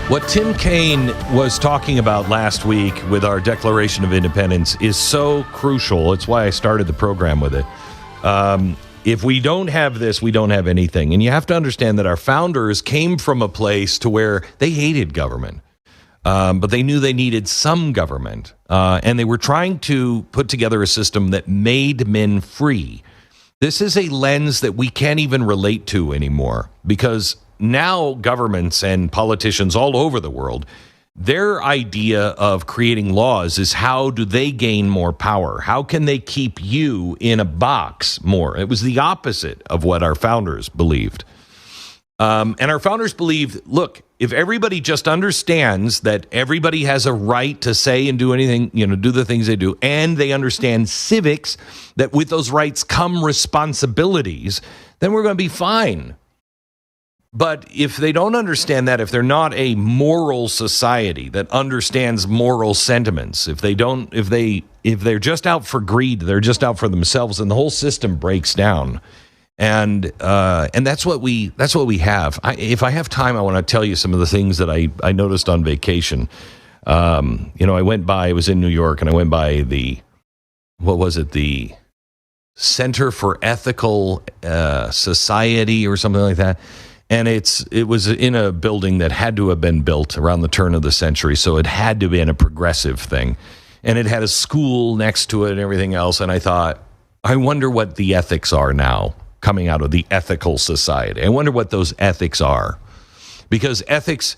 What Tim Kaine was talking about last week with our Declaration of Independence is so crucial. It's why I started the program with it. If we don't have this, we don't have anything. And you have to understand that our founders came from a place to where they hated government, but they knew they needed some government. And they were trying to put together a system that made men free. This is a lens that we can't even relate to anymore, because now governments and politicians all over the world, their idea of creating laws is how do they gain more power? How can they keep you in a box more? It was the opposite of what our founders believed. And our founders believed, look, if everybody just understands that everybody has a right to say and do anything, do the things they do, and they understand civics, that with those rights come responsibilities, then we're going to be fine. But if they don't understand that, if they're not a moral society that understands moral sentiments, if they're just out for greed, they're just out for themselves, and the whole system breaks down. And that's what we have. If I have time, I want to tell you some of the things that I noticed on vacation. I was in New York, and I went by the Center for Ethical Society or something like that. And it was in a building that had to have been built around the turn of the century, so it had to have been a progressive thing. And it had a school next to it and everything else. And I thought, I wonder what the ethics are now coming out of the ethical society. I wonder what those ethics are. Because ethics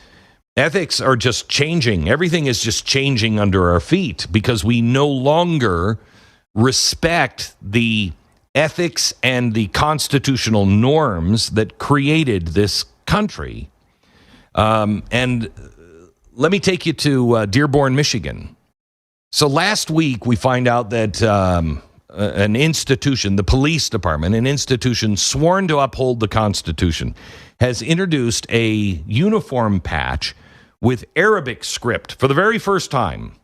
are just changing. Everything is just changing under our feet because we no longer respect the ethics and the constitutional norms that created this country. And let me take you to Dearborn, Michigan. So last week, we find out that an institution, the police department, an institution sworn to uphold the Constitution, has introduced a uniform patch with Arabic script for the very first time.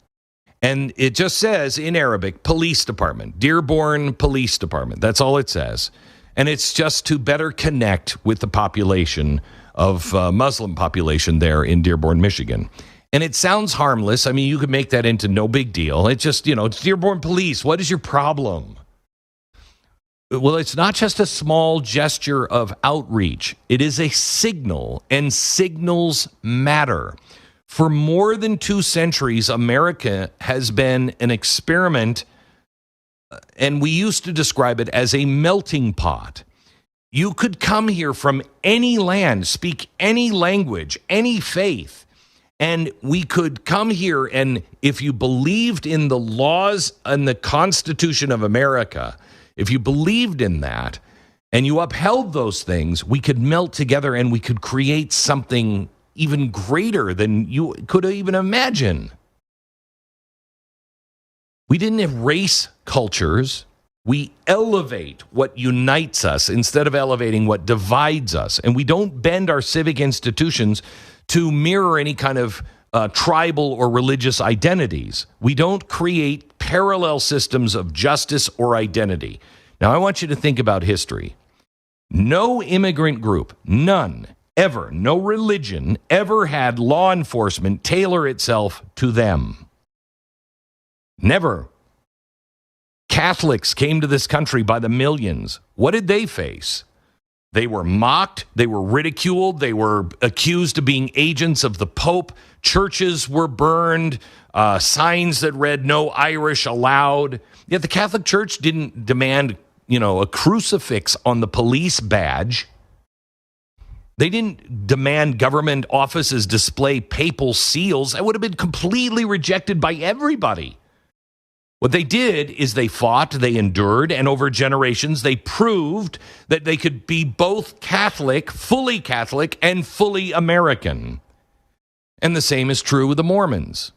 And it just says in Arabic, Police Department, Dearborn Police Department. That's all it says. And it's just to better connect with the population of Muslim population there in Dearborn, Michigan. And it sounds harmless. I mean, you could make that into no big deal. It's just, it's Dearborn Police. What is your problem? Well, it's not just a small gesture of outreach. It is a signal, and signals matter. For more than 2 centuries, America has been an experiment, and we used to describe it as a melting pot. You could come here from any land, speak any language, any faith, and we could come here, and if you believed in the laws and the Constitution of America, if you believed in that, and you upheld those things, we could melt together and we could create something even greater than you could even imagine. We didn't erase cultures. We elevate what unites us instead of elevating what divides us. And we don't bend our civic institutions to mirror any kind of tribal or religious identities. We don't create parallel systems of justice or identity. Now, I want you to think about history. No immigrant group, none, ever, no religion ever had law enforcement tailor itself to them. Never. Catholics came to this country by the millions. What did they face? They were mocked. They were ridiculed. They were accused of being agents of the Pope. Churches were burned. Signs that read "No Irish Allowed." Yet the Catholic Church didn't demand, a crucifix on the police badge. They didn't demand government offices display papal seals. That would have been completely rejected by everybody. What they did is they fought, they endured, and over generations they proved that they could be both Catholic, and fully American. And the same is true with the Mormons.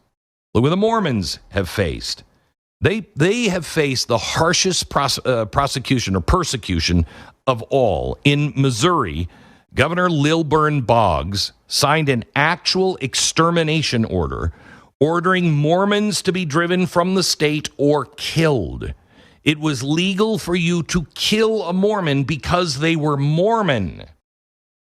Look what the Mormons have faced. They have faced the harshest prosecution or persecution of all. In Missouri, Governor Lilburn Boggs signed an actual extermination order ordering Mormons to be driven from the state or killed. It was legal for you to kill a Mormon because they were Mormon.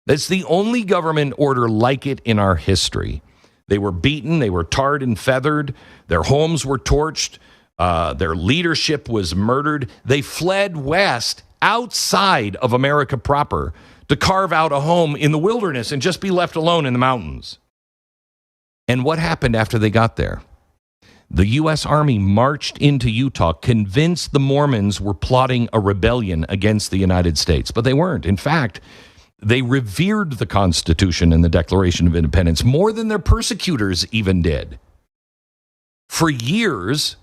That's the only government order like it in our history. They were beaten. They were tarred and feathered. Their homes were torched. Their leadership was murdered. They fled west outside of America proper to carve out a home in the wilderness and just be left alone in the mountains. And what happened after they got there? The U.S. Army marched into Utah, convinced the Mormons were plotting a rebellion against the United States, but they weren't. In fact, they revered the Constitution and the Declaration of Independence more than their persecutors even did. For years,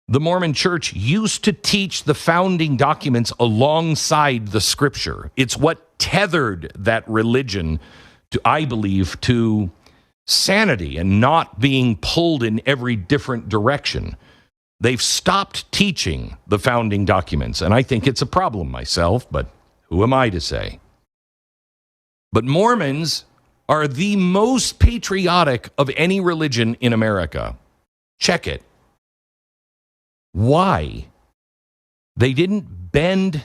the Mormon Church used to teach the founding documents alongside the Scripture. It's what tethered that religion, I believe, to sanity and not being pulled in every different direction. They've stopped teaching the founding documents, and I think it's a problem myself, but who am I to say? But Mormons are the most patriotic of any religion in America. Check it. Why? They didn't bend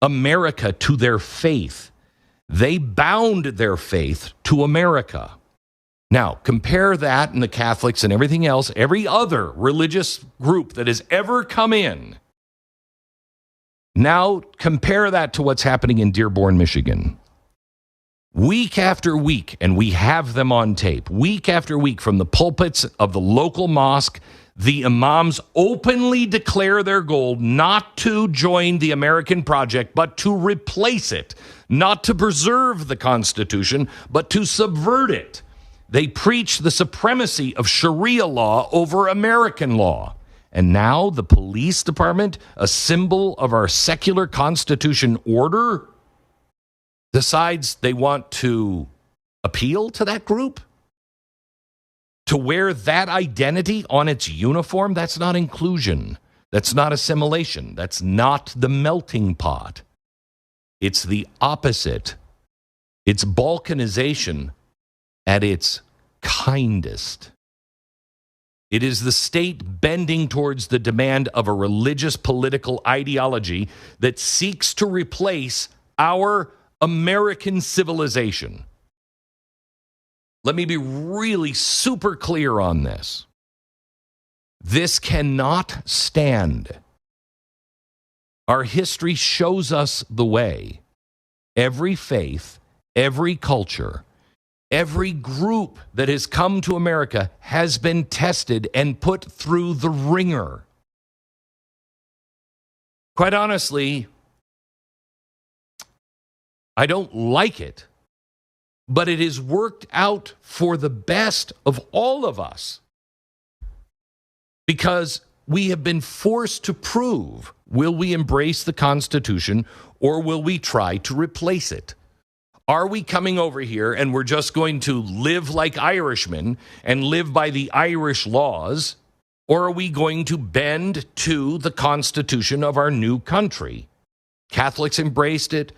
America to their faith. They bound their faith to America. Now, compare that and the Catholics and everything else, every other religious group that has ever come in. Now, compare that to what's happening in Dearborn, Michigan. Week after week, and we have them on tape, week after week from the pulpits of the local mosque, the imams openly declare their goal not to join the American project, but to replace it, not to preserve the Constitution, but to subvert it. They preach the supremacy of Sharia law over American law. And now the police department, a symbol of our secular Constitution order, decides they want to appeal to that group? To wear that identity on its uniform? That's not inclusion. That's not assimilation. That's not the melting pot. It's the opposite. It's balkanization at its kindest. It is the state bending towards the demand of a religious political ideology that seeks to replace our American civilization. Let me be really super clear on this. This cannot stand. Our history shows us the way. Every faith, every culture, every group that has come to America has been tested and put through the ringer. Quite honestly, I don't like it, but it has worked out for the best of all of us because we have been forced to prove, will we embrace the Constitution or will we try to replace it? Are we coming over here and we're just going to live like Irishmen and live by the Irish laws, or are we going to bend to the Constitution of our new country? Catholics embraced it.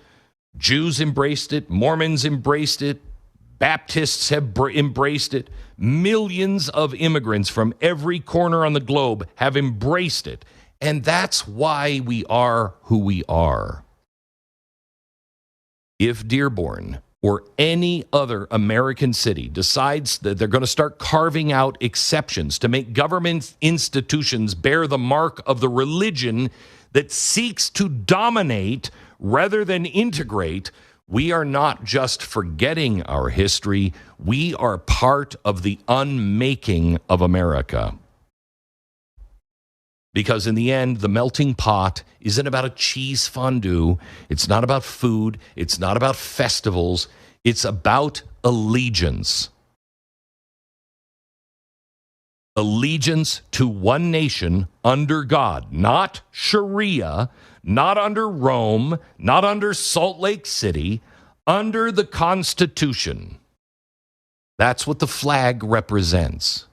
Jews embraced it. Mormons embraced it. Baptists have embraced it. Millions of immigrants from every corner on the globe have embraced it. And that's why we are who we are. If Dearborn or any other American city decides that they're going to start carving out exceptions to make government institutions bear the mark of the religion that seeks to dominate rather than integrate, we are not just forgetting our history, we are part of the unmaking of America. Because in the end, the melting pot isn't about a cheese fondue. It's not about food. It's not about festivals. It's about allegiance. Allegiance to one nation under God, not Sharia, not under Rome, not under Salt Lake City, under the Constitution. That's what the flag represents.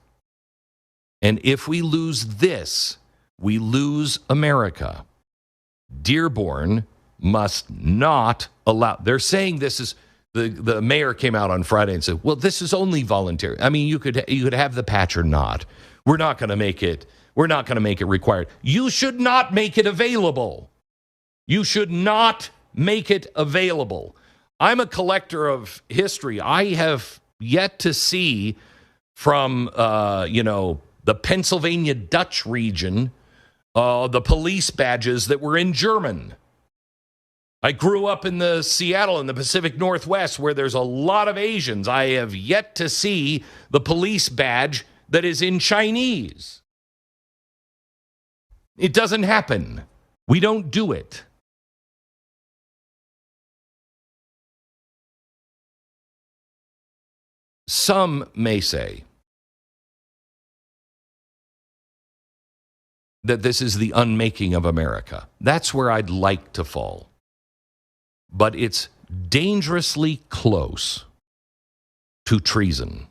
And if we lose this, we lose America. Dearborn must not allow. They're saying this is, the mayor came out on Friday and said, well, this is only voluntary. I mean, you could have the patch or not. We're not going to make it required. You should not make it available. You should not make it available. I'm a collector of history. I have yet to see from, the Pennsylvania Dutch region, the police badges that were in German. I grew up in the Seattle in the Pacific Northwest where there's a lot of Asians. I have yet to see the police badge that is in Chinese. It doesn't happen. We don't do it. Some may say that this is the unmaking of America. That's where I'd like to fall. But it's dangerously close to treason.